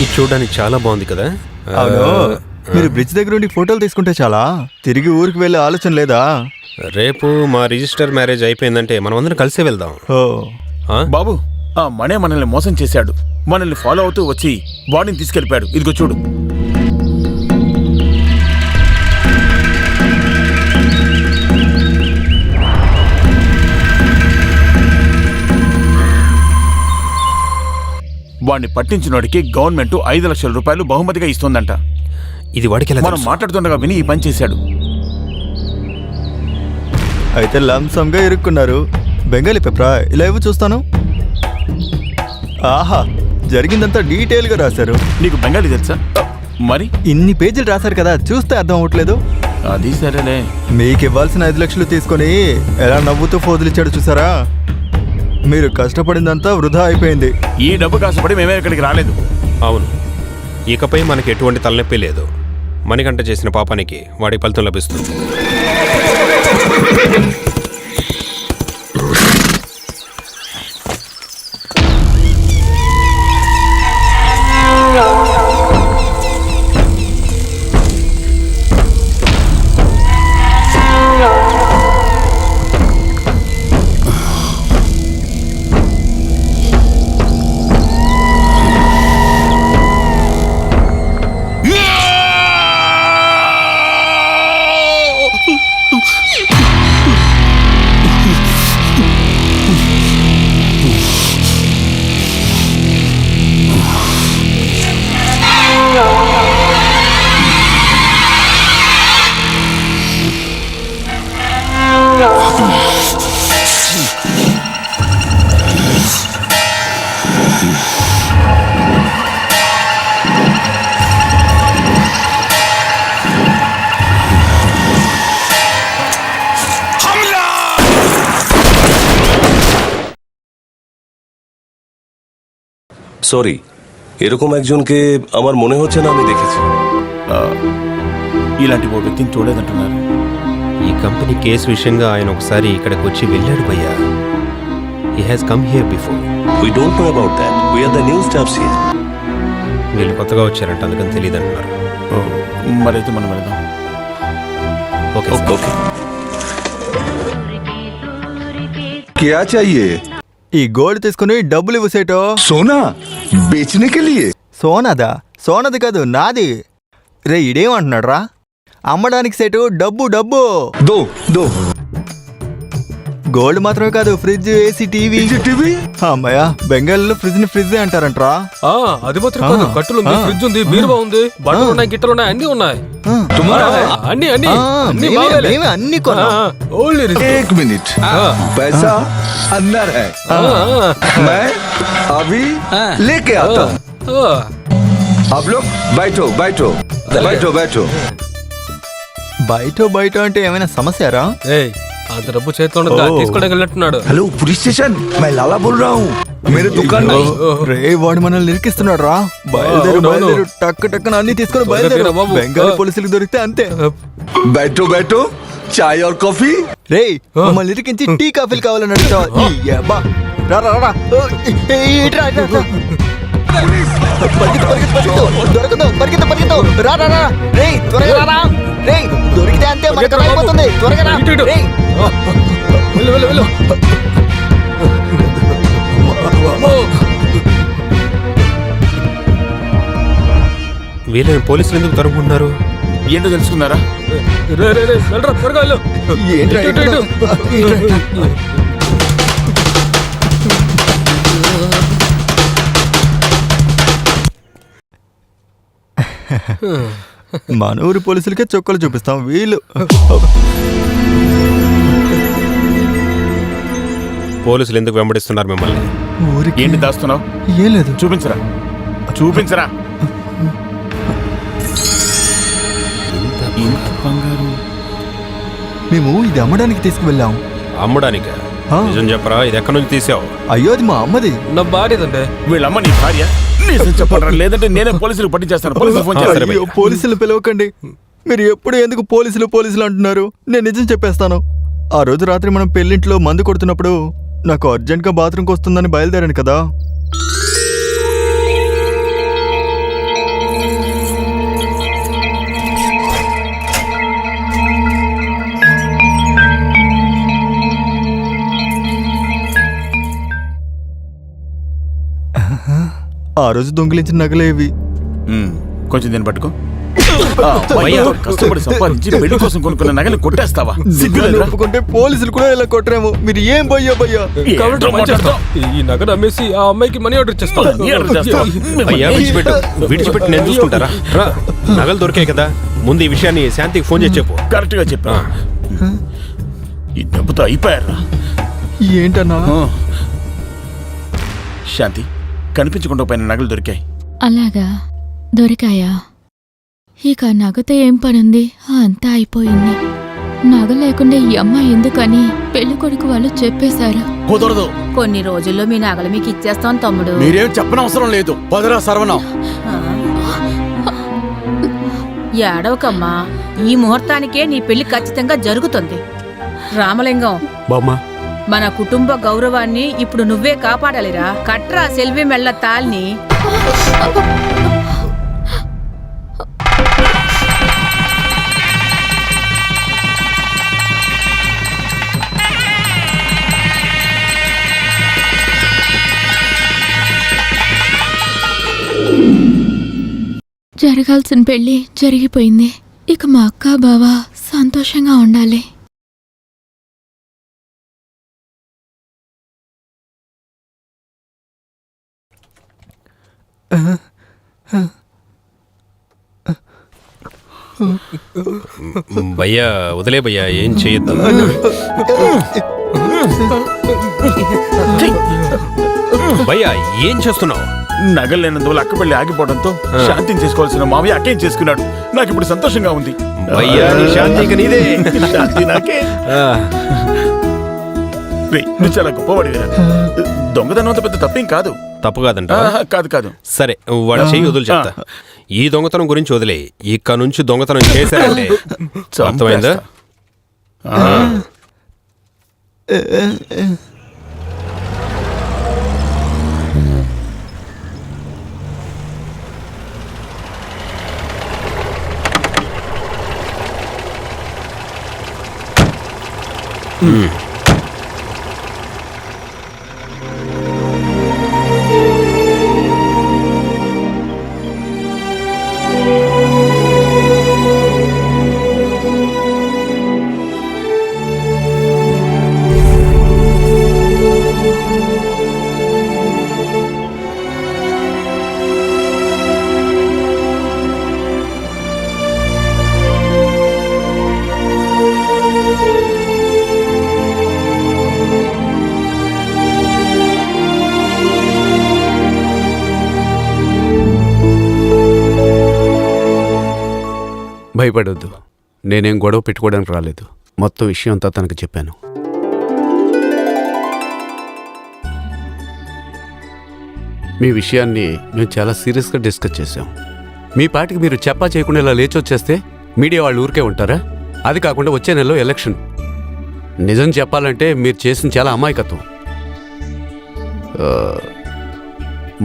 ఇది చూడడానికి చాలా బాగుంది కదా. అవును, మీరు బ్రిడ్జ్ దగ్గర ఉండి ఫోటోలు తీసుకుంటే చాలా, తిరిగి ఊరికి వెళ్ళే ఆలోచన లేదా? రేపు మా రిజిస్టర్ మ్యారేజ్ అయిపోయిందంటే మనం అందరం కలిసే వెళ్దాం. బాబు, ఆ మనే మనల్ని మోసం చేశాడు. మనల్ని ఫాలో అవుతూ వచ్చి బాడీని తీసుకెళ్ళిపోయాడు. ఇదిగో చూడు. వాడిని పట్టించినోడికి గవర్నమెంట్ 5 లక్షల రూపాయలు బహుమతిగా ఇస్తుందంట. ఇది వాడికి మనం మాట్లాడుతుండగా విని ఈ పని చేశాడు. అయితే లంసంగా ఇరుక్కున్నారు. బెంగాలీ పేపరా? ఇలా ఇవ్వు చూస్తాను. ఆహా, జరిగిందంతా డీటెయిల్గా రాశారు. నీకు బెంగాలీ తెలుసా? మరి ఇన్ని పేజీలు రాశారు కదా, చూస్తే అర్థం అవ్వట్లేదు. అది సరేలే. మీకు ఇవ్వాల్సిన 5 లక్షలు తీసుకొని ఎలా నవ్వుతూ ఫోజులిచ్చాడు చూసారా? మీరు కష్టపడిందంతా వృధా అయిపోయింది. ఈ డబ్బు కాసపడి మేమే ఇక్కడికి రాలేదు. అవును, ఇకపై మనకి ఎటువంటి తలనొప్పి లేదు. మణికంఠ చేసిన పాపానికి వాడి ఫలితం లభిస్తుంది. সরি, এরকম একজনকে আমার মনে হচ্ছে না আমি দেখেছি। ఇలాంటి ఓ వ్యక్తిని చూడలేదంటున్నారు. ఈ కంపెనీ కేసు విషయంగా ఆయన ఒకసారి ఇక్కడికి వచ్చి వెళ్ళాడు భయ్యా. He has come here before. We don't know about that. We are the new staffs here. వీళ్ళు కొత్తగా వచ్చారంట, అందుకని తెలియదు అంటున్నారు. మరైతే మనం వెళ్దాం. Okay okay. क्या चाहिए? ఈ గోల్డ్ తీసుకుని డబ్బులు ఇవ్వు సేటో. सोना बेचने के लिए? సోనాదా? సోనది కాదు, నాది. రే, ఇడేమంటున్నాడు రా? అమ్మడానికి సేటు డబ్బు డబ్బు. दो दो గోల్డ్ మాత్రమే కాదు, ఫ్రిడ్జ్, ఏసీ, టీవీ. टीवी? అమ్మయ్య, బెంగాల్లో ఫ్రిడ్జ్ ని ఫ్రిడ్జ్ అంటారంట్రా. అది మాత్రం కాదు, కట్టులు ఉంది, ఫ్రిడ్జ్ ఉంది, బీరువా ఉంది, బట్టలు ఉన్నాయి, గిట్టలు ఉన్నాయి, అన్ని ఉన్నాయి. तुम्हारा है? అన్ని అన్ని అన్ని మేమే బాగాలే. మేమే అన్ని కొన్నాం. Only risk. एक मिनट, पैसा अंदर है, मैं अभी लेके आता हूँ। आप लोग बैठो बैठो बैठो बैठो। బయట బయట అంటే ఏమైనా సమస్యరా? ఏయ్, అంత డబ్బు చేతిలో ఉండగా తీసుకోవడానికి వెళ్ళినట్టున్నాడు. हेलो पुलिस स्टेशन, मैं लाला बोल रहा हूँ, मेरे दुकान में। రే, వాడు మనల్ని నిరికిస్తున్నాడు రా. బయలుదేరు బయలుదేరు, టక్ టక్కున అన్ని తీసుకొని బయలుదేరు. బాబు. బెంగాలీ పోలీసులకు దొరికితే అంతే. बैठो बैठो, चाय और कॉफी। రే, మమ్మల్ని ఇరికించి టీ కాఫీలు కావాలని అడుగుతావా? ఈ అబ్బా, రా రా రా. ఇట్రా, ఇట్రా, ఇట్రా. పరిగెత్తు, పరిగెత్తు, పరిగెత్తు. దొరకదు, పరిగెత్తు, పరిగెత్తు. రా రా రా. రే, త్వరగా రా రా. రే, దొరికితే అంతే, మనకు అయిపోతుంది. త్వరగా రా. ఇటు, ఇటు. రే. వెళ్ళు వెళ్ళు వెళ్ళు. వీళ్ళని పోలీసులు ఎందుకు తరుముకున్నారు? ఏంటో తెలుసుకున్నారా? రే రే రే, వెళ్ళరా, త్వరగా వెళ్ళు. ఏంట్రా, ఇటు, ఇటు, ఇటు. మన ఊరి పోలీసులకే చొక్కలు చూపిస్తాం. వీళ్ళు పోలీసులు ఎందుకు వెంబడిస్తున్నారు మిమ్మల్ని? ఊరికి ఏంటి దాస్తున్నావు? ఏం లేదు. చూపించరా, చూపించరా. ఇంత బంగారు. మేము ఇది అమ్మడానికి తీసుకువెళ్ళాం. అమ్మడానికా? నిజం చెప్పరా, ఇది ఎక్కడి నుంచి తీసావు? అయ్యో, అది మా అమ్మది. నా భార్యదండి. వీళ్ళమ్మ నీ భార్య? నిజం చెప్పరా, లేదంటే నేనే పోలీసులకు పట్టించేస్తాను. పోలీసులు ఫోన్ చేస్తాను. అయ్యో, పోలీసులు పిలవకండి. మీరు ఎప్పుడు ఎందుకు పోలీసులు పోలీసులు అంటున్నారు? నేను నిజం చెప్పేస్తాను. ఆ రోజు రాత్రి మనం పెళ్ళింట్లో మందు కొడుతున్నప్పుడు నాకు అర్జెంట్గా బాత్రూమ్కి వస్తుందని బయలుదేరాను కదా. ఆ రోజు దొంగిలించిన నగలేవి. కొంచెం దీన్ని పట్టుకో. ఆ, అమ్మాయితో కష్టపడి సంపాదించి పెళ్లి కోసం కొనుక్కున్న నగలు కొట్టేస్తావా? సిగ్గులు ఒప్పుకుంటే పోలీసులు కూడా ఇలా కొట్టరేమో. మీరు ఏం భయ్యా భయ్యా? కాబట్టి పని చేస్తాం. ఈ నగలు అమ్మేసి ఆ అమ్మాయికి మనీ ఆర్డర్ చేస్తాం. అయ్యా విడిచిపెట్టి నేను చూసుకుంటారా? రా, నగలు దొరికాయి కదా, ముందు ఈ విషయాన్ని శాంతికి ఫోన్ చేసి చెప్పు. కరెక్ట్ గా చెప్పా. ఈ డబ్బుతో అయిపోయారా? ఏంటన్నా? శాంతి, కనిపించకుండా పోయిన నగలు దొరికాయి. అలాగా, దొరికాయా? ఇక నగతో ఏం పనుంది? అంతా అయిపోయింది. నగ లేకుండా ఈ అమ్మాయి ఎందుకని పెళ్లి కొడుకు వాళ్ళు చెప్పేశారు. కుదరదు. కొన్ని రోజుల్లో మీ నగలు మీకు ఇచ్చేస్తాం తమ్ముడు. మీరేం చెప్పనవసరం లేదు. పదరా సర్వనం. ఏడవకమ్మా, ఈ ముహూర్తానికే నీ పెళ్లి ఖచ్చితంగా జరుగుతుంది. రామలింగం, బామ్మ, మన కుటుంబ గౌరవాన్ని ఇప్పుడు నువ్వే కాపాడాలిరా. కట్రా సెల్వి మెళ్ళ తాల్ని. జరగాల్సిన పెళ్లి జరిగిపోయింది. ఇక మా అక్క బావ సంతోషంగా ఉండాలి. భయ్యా వదిలే భయ్యా, ఏం చేయొద్దు. భయ్యా ఏం చేస్తున్నావు? నగలు లేనందువల్ల అక్క పెళ్లి ఆగిపోవడంతో శాంతిని చేసుకోవాల్సిన మావయ్య అక్కేం చేసుకున్నాడు. నాకు ఇప్పుడు సంతోషంగా ఉంది. భయ్యా నీ శాంతి ఇక నీదే. శాంతి నాకే. నువ్వు చాలా గొప్పవాడివి. దొంగతనం అంత పెద్ద తప్పేం కాదు. తప్పు కాదంట? కాదు కాదు. సరే వాడు చెయ్యి వదులు చెప్తా. ఈ దొంగతనం గురించి వదిలే, ఇక నుంచి దొంగతనం చేశారంటే అర్థమైందా? భయపడొద్దు. నేనేం గొడవ పెట్టుకోవడానికి రాలేదు. మొత్తం విషయం అంతా తనకు చెప్పాను. మీ విషయాన్ని మేము చాలా సీరియస్గా డిస్కస్ చేశాం. మీ పార్టీకి మీరు చెప్పా చేయకుండా ఇలా లేచొచ్చేస్తే మీడియా వాళ్ళు ఊరికే ఉంటారా? అది కాకుండా వచ్చే నెలలో ఎలక్షన్. నిజం చెప్పాలంటే మీరు చేసిన చాలా అమాయకత్వం.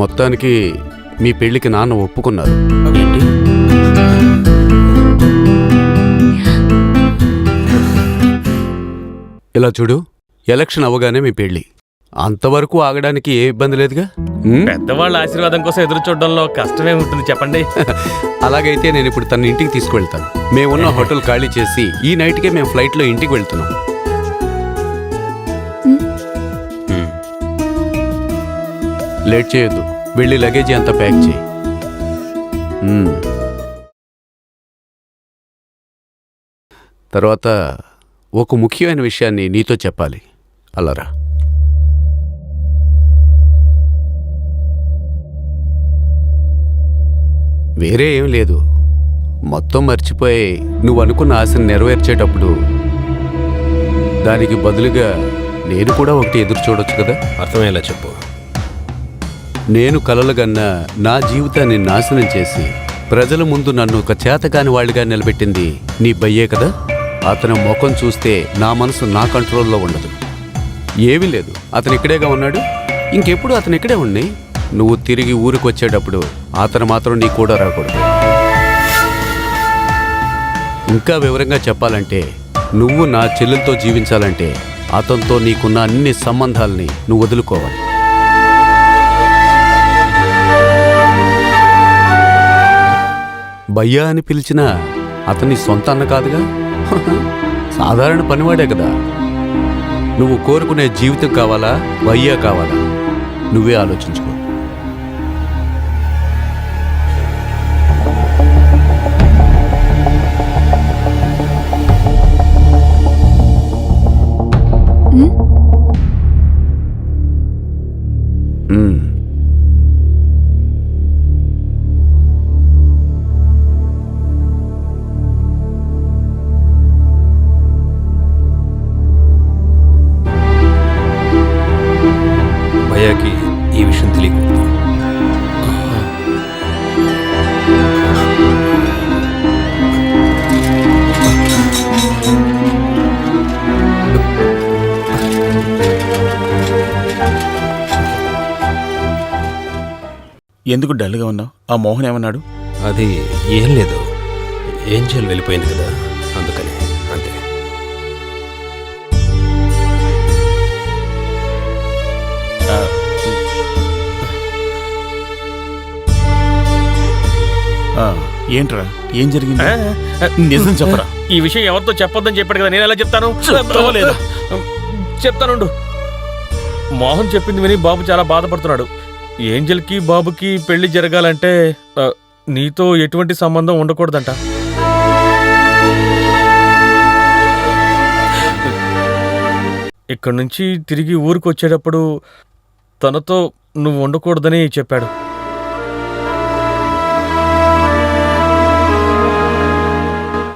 మొత్తానికి మీ పెళ్లికి నాన్న ఒప్పుకున్నారు. ఏంటి? ఇలా చూడు, ఎలక్షన్ అవ్వగానే మీ పెళ్లి. అంతవరకు ఆగడానికి ఏ ఇబ్బంది లేదుగా. పెద్దవాళ్ళ ఆశీర్వాదం కోసం ఎదురు చూడడంలో కష్టమే ఉంటుంది చెప్పండి. అలాగైతే నేను ఇప్పుడు తన ఇంటికి తీసుకువెళ్తాను. మేమున్న హోటల్ ఖాళీ చేసి ఈ నైట్కే మేము ఫ్లైట్లో ఇంటికి వెళ్తున్నాం. లేట్ చేయొద్దు. వెళ్ళి లగేజీ అంతా ప్యాక్ చేయి. తర్వాత ఒక ముఖ్యమైన విషయాన్ని నీతో చెప్పాలి. అల్లరా. వేరే ఏం లేదు. మొత్తం మర్చిపోయి నువ్వు అనుకున్న ఆశను నెరవేర్చేటప్పుడు దానికి బదులుగా నేను కూడా ఒకటి ఎదురు చూడొచ్చు కదా. అర్థమయ్యేలా చెప్పు. నేను కలలుగన్నా నా జీవితాన్ని నాశనం చేసి ప్రజల ముందు నన్ను ఒక చేతకాని వాళ్ళుగా నిలబెట్టింది నీ బయ్యే కదా. అతని ముఖం చూస్తే నా మనసు నా కంట్రోల్లో ఉండదు. ఏమీ లేదు, అతను ఇక్కడేగా ఉన్నాడు. ఇంకెప్పుడు అతను ఇక్కడే ఉన్నాయి. నువ్వు తిరిగి ఊరికి వచ్చేటప్పుడు అతను మాత్రం నీ కూడా రాకూడదు. ఇంకా వివరంగా చెప్పాలంటే నువ్వు నా చెల్లెలతో జీవించాలంటే అతనితో నీకున్న అన్ని సంబంధాలని నువ్వు వదులుకోవాలి. భయ్యా అని పిలిచినా అతని సొంత అన్న కాదుగా. సాధారణ పనివాడే కదా. నువ్వు కోరుకునే జీవితం కావాలా, భయ్యా కావాలా, నువ్వే ఆలోచించుకో. భయ్యాకి ఈ విషయం తెలియకూడదు. ఎందుకు డల్గా ఉన్నావు? ఆ మోహన్ ఏమన్నాడు? అది ఏం లేదు, ఏంజల్ వెళ్ళిపోయింది కదా, అందుకని అంతే. ఏంట్రా, ఏం జరిగింది? నిజం చెప్పరా. ఈ విషయం ఎవరితో చెప్పొద్దని చెప్పాడు కదా, నేను ఎలా చెప్తాను? లేదా? చెప్తానుండు. మోహన్ చెప్పింది విని బాబు చాలా బాధపడుతున్నాడు. ఏంజల్కి బాబుకి పెళ్లి జరగాలంటే నీతో ఎటువంటి సంబంధం ఉండకూడదంట. ఇక్కడి నుంచి తిరిగి ఊరికి వచ్చేటప్పుడు తనతో నువ్వు ఉండకూడదని చెప్పాడు.